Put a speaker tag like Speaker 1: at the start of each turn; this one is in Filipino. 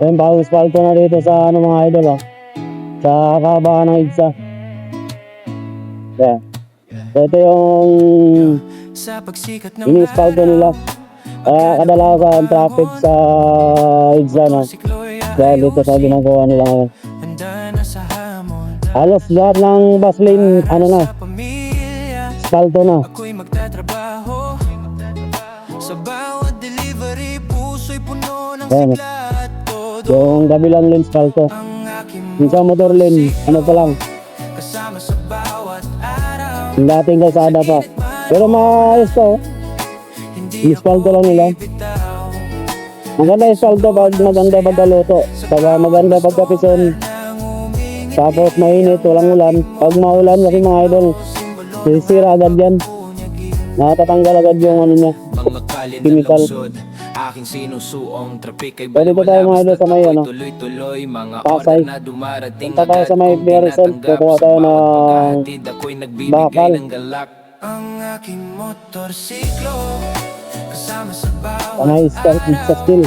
Speaker 1: Ayun, bagong spalto na dito sa ano mga idol, oh. Sa kahabaan ng EDSA. Yeah. So, ito yung ini-spalto nila. Kaya kadalasan traffic sa EDSA, no? Dahil dito sa ginagawa nila ngayon. Halos lahat ng bus lane, ano na, spalto na. Ayan. Yung kabilang lane spalto. Yung sa motor lane, ano pa lang, yung dating kalsada pa. Pero maayos to, i-spalto lang nila. Maganda yung spalto pag maganda pagkaluto, pag maganda pagkapison. Tapos mainit, walang ulan. Pag maulan kasi mga idol, sisira agad yan. Nakatatanggal agad yung ano niya, chemical. Pwede pa tayo mga idol sa may ano, Pasay. Punta tayo sa may Pierson, kukuha tayo ng bakal. Panay sa steel.